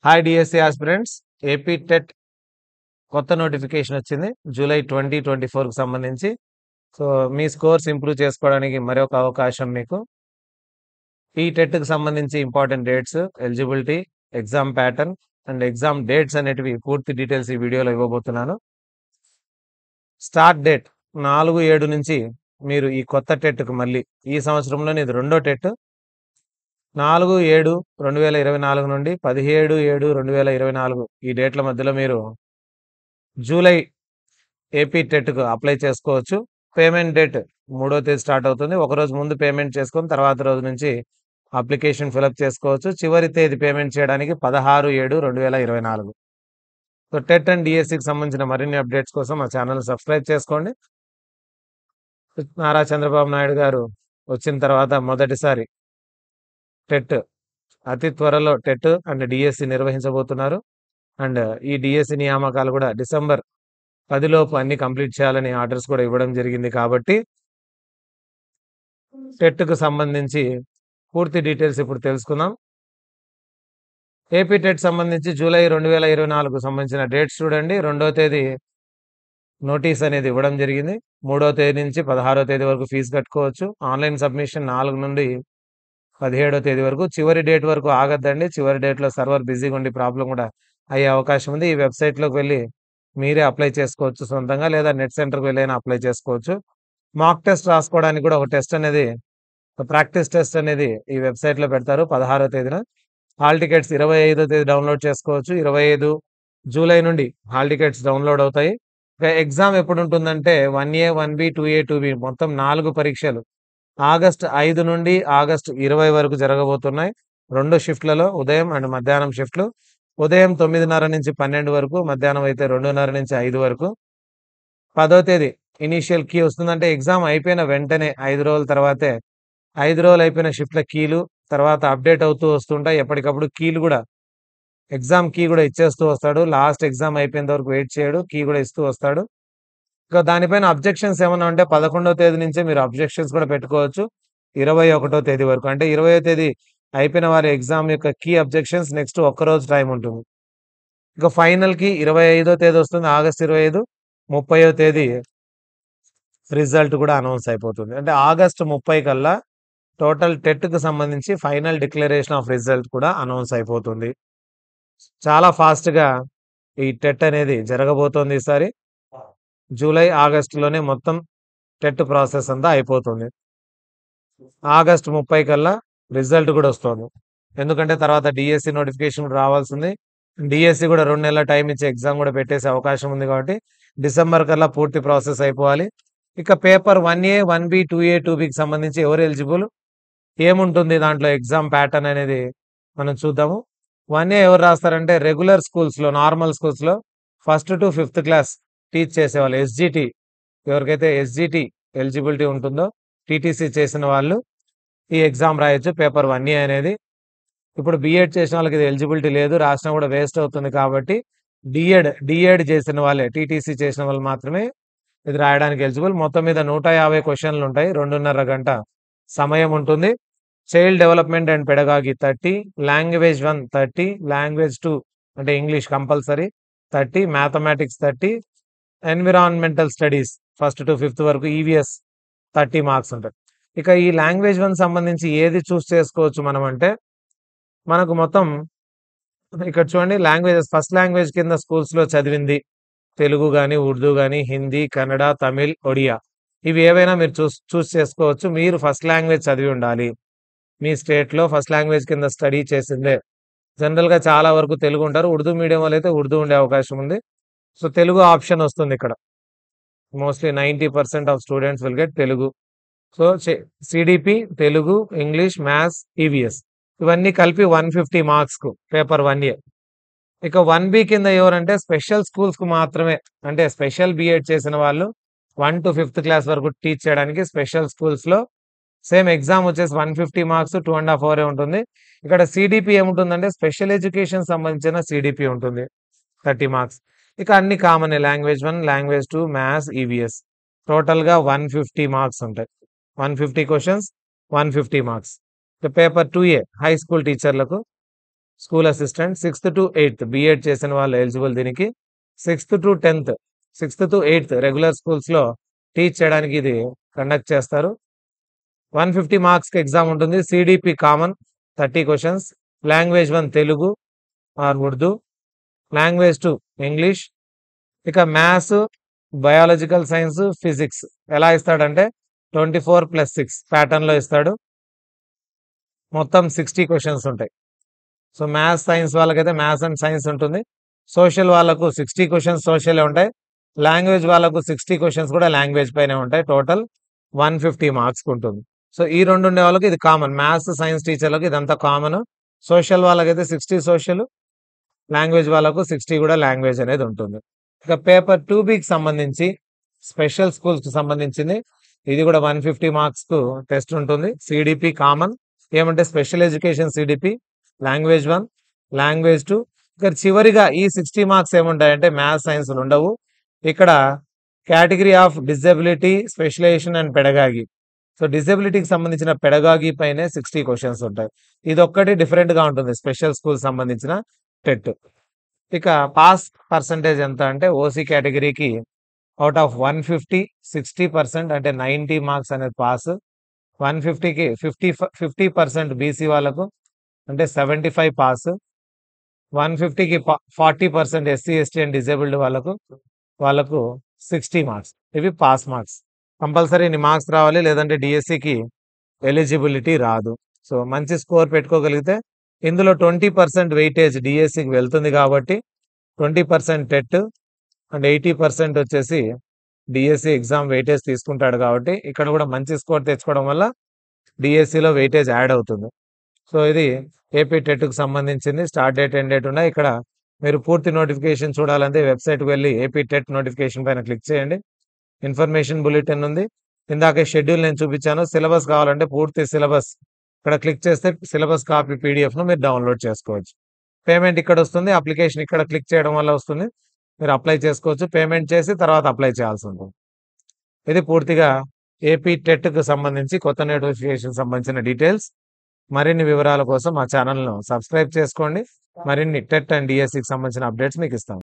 Hi DSC aspirants. AP TET కొత్త notification వచ్చింది July 2024కి సంబంధించి. సో మీ స్కోర్స్ ఇంప్రూవ్ చేసుకోవడానికి మరొక అవకాశం మీకు. ఈ టెట్కి సంబంధించి important dates, eligibility, exam pattern and exam dates అనేటివి పూర్తి డీటెయిల్స్ ఈ వీడియోలో ఇవ్వబోతున్నాను. స్టార్ట్ డేట్ 4/7 నుంచి మీరు ఈ కొత్త టెట్కు మళ్ళీ ఈ సంవత్సరంలోనే ఇది రెండో టెట్. 4/7/2024 నుండి 17/7/2024 ఈ డేట్ల మధ్యలో మీరు జూలై ఏపీ టెట్కు అప్లై చేసుకోవచ్చు. పేమెంట్ డేట్ 3వ తేదీ స్టార్ట్ అవుతుంది. ఒకరోజు ముందు పేమెంట్ చేసుకొని తర్వాత రోజు నుంచి అప్లికేషన్ ఫిలప్ చేసుకోవచ్చు. చివరి తేదీ పేమెంట్ చేయడానికి 16/7/2024. సో టెట్ అండ్ డిఎస్సికి సంబంధించిన మరిన్ని అప్డేట్స్ కోసం మా ఛానల్ సబ్స్క్రైబ్ చేసుకోండి. నారా చంద్రబాబు నాయుడు గారు వచ్చిన తర్వాత మొదటిసారి టెట్ అతి త్వరలో టెట్ అండ్ డిఎస్సి నిర్వహించబోతున్నారు. అండ్ ఈ డిఎస్సి నియామకాలు కూడా డిసెంబర్ 10 లోపు అన్ని కంప్లీట్ చేయాలని ఆర్డర్స్ కూడా ఇవ్వడం జరిగింది. కాబట్టి టెట్కు సంబంధించి పూర్తి డీటెయిల్స్ ఇప్పుడు తెలుసుకుందాం. ఏపీ టెట్ సంబంధించి జూలై 2024 సంబంధించిన డేట్స్ చూడండి. 2వ తేదీ నోటీస్ అనేది ఇవ్వడం జరిగింది. 3వ తేదీ నుంచి 16వ తేదీ వరకు ఫీజు కట్టుకోవచ్చు. ఆన్లైన్ సబ్మిషన్ 4 నుండి 17వ తేదీ వరకు. చివరి డేట్ వరకు ఆగద్దండి. చివరి డేట్లో సర్వర్ బిజీగా ఉండి ప్రాబ్లం కూడా అయ్యే అవకాశం ఉంది. ఈ వెబ్సైట్లోకి వెళ్ళి మీరే అప్లై చేసుకోవచ్చు సొంతంగా, లేదా నెట్ సెంటర్కి వెళ్ళైనా అప్లై చేసుకోవచ్చు. మాక్ టెస్ట్ రాసుకోవడానికి కూడా ఒక టెస్ట్ అనేది, ప్రాక్టీస్ టెస్ట్ అనేది ఈ వెబ్సైట్లో పెడతారు 16వ తేదీన. హాల్ టికెట్స్ 25వ తేదీ డౌన్లోడ్ చేసుకోవచ్చు. 25 జూలై నుండి హాల్ టికెట్స్ డౌన్లోడ్ అవుతాయి. ఇక ఎగ్జామ్ ఎప్పుడు ఉంటుందంటే 1A 1B 2A 2B మొత్తం 4 పరీక్షలు ఆగస్టు 5 నుండి ఆగస్టు 20 వరకు జరగబోతున్నాయి. 2 షిఫ్ట్లలో, ఉదయం అండ్ మధ్యాహ్నం షిఫ్ట్లు. ఉదయం 9:30 నుంచి 12 వరకు, మధ్యాహ్నం అయితే 2:30 నుంచి 5 వరకు. 10వ తేదీ ఇనీషియల్ కీ వస్తుందంటే ఎగ్జామ్ అయిపోయిన వెంటనే 5 రోజుల తర్వాతే 5 రోజులు అయిపోయిన షిఫ్ట్ల కీలు తర్వాత అప్డేట్ అవుతూ వస్తుంటాయి. ఎప్పటికప్పుడు కీలు కూడా, ఎగ్జామ్ కీ కూడా ఇచ్చేస్తూ వస్తాడు. లాస్ట్ ఎగ్జామ్ అయిపోయేంత వరకు వెయిట్ చేయడు, కీ కూడా ఇస్తూ వస్తాడు. ఇంకా దానిపైన అబ్జెక్షన్స్ ఏమన్నా ఉంటే 11వ తేదీ నుంచే మీరు అబ్జెక్షన్స్ కూడా పెట్టుకోవచ్చు 21వ తేదీ వరకు. అంటే 20వ తేదీ అయిపోయిన వారి ఎగ్జామ్ యొక్క కీ అబ్జెక్షన్స్ నెక్స్ట్ ఒక్కరోజు టైం ఉంటుంది. ఇక ఫైనల్కి 25వ తేదీ వస్తుంది, ఆగస్టు 25. 30వ తేదీ రిజల్ట్ కూడా అనౌన్స్ అయిపోతుంది. అంటే ఆగస్టు 30 కల్లా టోటల్ టెట్కు సంబంధించి ఫైనల్ డిక్లరేషన్ ఆఫ్ రిజల్ట్ కూడా అనౌన్స్ అయిపోతుంది. చాలా ఫాస్ట్గా ఈ టెట్ అనేది జరగబోతోంది ఈసారి. జూలై ఆగస్టులోనే మొత్తం టెట్ ప్రాసెస్ అంతా అయిపోతుంది. ఆగస్టు 30 కల్లా రిజల్ట్ కూడా వస్తుంది. ఎందుకంటే తర్వాత డిఎస్సి నోటిఫికేషన్ రావాల్సింది. డిఎస్సి కూడా 2 నెలల టైం ఇచ్చి ఎగ్జామ్ కూడా పెట్టేసే అవకాశం ఉంది. కాబట్టి డిసెంబర్ కల్లా పూర్తి ప్రాసెస్ అయిపోవాలి. ఇక పేపర్ 1A 1B 2A 2Bకి సంబంధించి ఎవరు ఎలిజిబుల్, ఏముంటుంది దాంట్లో ఎగ్జామ్ ప్యాటర్న్ అనేది మనం చూద్దాము. 1A ఎవరు రాస్తారంటే రెగ్యులర్ స్కూల్స్లో, నార్మల్ స్కూల్స్లో 1st to 5th class teach చేసేవాళ్ళు, ఎస్జిటి, ఎవరికైతే ఎస్జిటి ఎలిజిబిలిటీ ఉంటుందో, టీటీసీ చేసిన వాళ్ళు ఈ ఎగ్జామ్ రాయొచ్చు పేపర్ 1A అనేది. ఇప్పుడు బిఎడ్ చేసిన వాళ్ళకి ఇది ఎలిజిబిలిటీ లేదు, రాసినా కూడా వేస్ట్ అవుతుంది. కాబట్టి డిఎడ్ చేసిన వాళ్ళే, టీటీసీ చేసిన వాళ్ళు మాత్రమే ఇది రాయడానికి ఎలిజిబుల్. మొత్తం మీద 150 క్వశ్చన్లు ఉంటాయి. 2.5 గంట సమయం ఉంటుంది. Child development and pedagogy 30, language 1 30, language 2 అంటే English compulsory 30, mathematics 30, environmental studies 1st to 5th వరకు ఈవీఎస్ 30 మార్క్స్ ఉంటాయి. ఇక ఈ లాంగ్వేజ్ 1 సంబంధించి ఏది చూస్ చేసుకోవచ్చు మనం అంటే, మనకు మొత్తం ఇక్కడ చూడండి లాంగ్వేజెస్. ఫస్ట్ లాంగ్వేజ్ కింద స్కూల్స్లో చదివింది తెలుగు కానీ, ఉర్దూ కానీ, హిందీ, కన్నడ, తమిళ్, ఒడియా, ఇవి ఏవైనా మీరు చూస్ చేసుకోవచ్చు. మీరు ఫస్ట్ లాంగ్వేజ్ చదివి ఉండాలి. మీ స్టేట్లో ఫస్ట్ లాంగ్వేజ్ కింద స్టడీ చేసిందే. జనరల్గా చాలా వరకు తెలుగు ఉంటారు. ఉర్దూ మీడియం వాళ్ళు అయితే ఉర్దూ ఉండే అవకాశం ఉంది. సో తెలుగు ఆప్షన్ వస్తుంది ఇక్కడ. Mostly 90% of students will get Telugu. So CDP, Telugu, English, maths, EVS ఇవన్నీ కలిపి 150 మార్క్స్కు పేపర్ 1A. ఇక 1B కింద ఎవరంటే స్పెషల్ స్కూల్స్కు మాత్రమే, అంటే స్పెషల్ బిఎడ్ చేసిన వాళ్ళు 1 to 5th క్లాస్ వరకు టీచ్ చేయడానికి స్పెషల్ స్కూల్స్లో సేమ్ ఎగ్జామ్ వచ్చేసి 150 మార్క్స్, 2.5 hour ఉంటుంది. ఇక్కడ సిడిపి ఏముంటుందంటే స్పెషల్ ఎడ్యుకేషన్ సంబంధించిన సిడిపి ఉంటుంది 30 మార్క్స్. ఇక అన్ని common, language 1, language 2, maths, EVS టోటల్గా 150 మార్క్స్ ఉంటాయి. 150 questions, 150 marks. Paper 2A high school టీచర్లకు school assistant. 6th to 8th BEd చేసిన వాళ్ళు ఎలిజిబుల్ దీనికి. 6th to 10th 6th to 8th regular స్కూల్స్‌లో టీచ్ చేయడానికి ఇది కండక్ట్ చేస్తారు. 150 మార్క్స్‌కి ఎగ్జామ్ ఉంటుంది. CDP common 30 questions. Language 1 Telugu or Urdu. Language 2 English. ఇక మ్యాథ్స్, బయాలజికల్ సైన్స్, ఫిజిక్స్ ఎలా ఇస్తాడంటే 24+6 ప్యాటర్న్‌లో ఇస్తాడు. మొత్తం 60 క్వెషన్స్ ఉంటాయి. సో మ్యాథ్స్, సైన్స్ వాళ్ళకైతే మ్యాథ్స్ అండ్ సైన్స్ ఉంటుంది. సోషల్ వాళ్ళకు 60 క్వెషన్స్ సోషలే ఉంటాయి. లాంగ్వేజ్ వాళ్ళకు 60 క్వెషన్స్ కూడా లాంగ్వేజ్ పైనే ఉంటాయి. టోటల్ 150 మార్క్స్‌కి ఉంటుంది. సో ఈ 2 ఉండే వాళ్ళకి ఇది కామన్. మ్యాథ్స్, సైన్స్ టీచర్‌లకి ఇదంతా కామన్. సోషల్ వాళ్ళకైతే 60 సోషల్, లాంగ్వేజ్ వాళ్ళకు 60 కూడా లాంగ్వేజ్ అనేది ఉంటుంది. ఇక పేపర్ 2Bకి సంబంధించి స్పెషల్ స్కూల్స్‌కి సంబంధించింది. ఇది కూడా 150 మార్క్స్‌కు టెస్ట్ ఉంటుంది. సీడీపీ కామన్ ఏమంటే special education CDP, language 1, language 2. ఇక చివరిగా ఈ 60 మార్క్స్ ఏముంటాయంటే మ్యాథ్స్, సైన్స్‌లు ఉండవు. ఇక్కడ category of disability, specialization and pedagogy. So డిజబిలిటీకి సంబంధించిన పెడగాగి పైనే 60 క్వెషన్స్ ఉంటాయి. ఇదొక్కటి డిఫరెంట్‌గా ఉంటుంది స్పెషల్ స్కూల్ సంబంధించిన టెట్. ఇక పాస్ పర్సెంటేజ్ ఎంత అంటే ఓసీ కేటగిరీకి ఔట్ ఆఫ్ 150 60% అంటే 90 మార్క్స్ అనేది పాస్. 150కి 50% బీసీ వాళ్ళకు అంటే 75 పాస్. 150కి 40% ఎస్సీ, ఎస్టీ అండ్ డిజేబుల్డ్ వాళ్ళకు 60 మార్క్స్. ఇవి పాస్ మార్క్స్. కంపల్సరీ ఇన్ని మార్క్స్ రావాలి, లేదంటే డిఎస్సికి ఎలిజిబిలిటీ రాదు. సో మంచి స్కోర్ పెట్టుకోగలిగితే ఇందులో 20% వెయిటేజ్ డిఎస్సికి వెళ్తుంది కాబట్టి 20% టెట్ అండ్ 80% వచ్చేసి డిఎస్సి ఎగ్జామ్ వెయిటేజ్ తీసుకుంటాడు కాబట్టి ఇక్కడ కూడా మంచి స్కోర్ తెచ్చుకోవడం వల్ల డిఎస్సిలో వెయిటేజ్ యాడ్ అవుతుంది. సో ఇది ఏపీ టెట్‌కి సంబంధించింది. స్టార్ట్ డేట్, ఎండ్ డేట్ ఉన్నాయి. ఇక్కడ మీరు పూర్తి నోటిఫికేషన్ చూడాలంటే వెబ్సైట్‌కి వెళ్ళి ఏపీ టెట్ నోటిఫికేషన్ పైన క్లిక్ చేయండి. ఇన్ఫర్మేషన్ బులెటిన్ ఉంది. ఇందాకే షెడ్యూల్ నేను చూపించాను. సిలబస్ కావాలంటే పూర్తి సిలబస్ ఇక్కడ క్లిక్ చేస్తే సిలబస్ కాపీ పీడిఎఫ్‌ను మీరు డౌన్లోడ్ చేసుకోవచ్చు. పేమెంట్ ఇక్కడ వస్తుంది. అప్లికేషన్ ఇక్కడ క్లిక్ చేయడం వల్ల వస్తుంది. మీరు అప్లై చేసుకోవచ్చు. పేమెంట్ చేసి తర్వాత అప్లై చేయాల్సి ఉంటుంది. ఇది పూర్తిగా ఏపీ టెట్‌కి సంబంధించి కొత్త నోటిఫికేషన్ సంబంధించిన డీటెయిల్స్. మరిన్ని వివరాల కోసం మా ఛానల్‌ను సబ్స్క్రైబ్ చేసుకోండి. మరిన్ని టెట్ అండ్ డిఎస్సికి సంబంధించిన అప్డేట్స్ మీకు ఇస్తాం.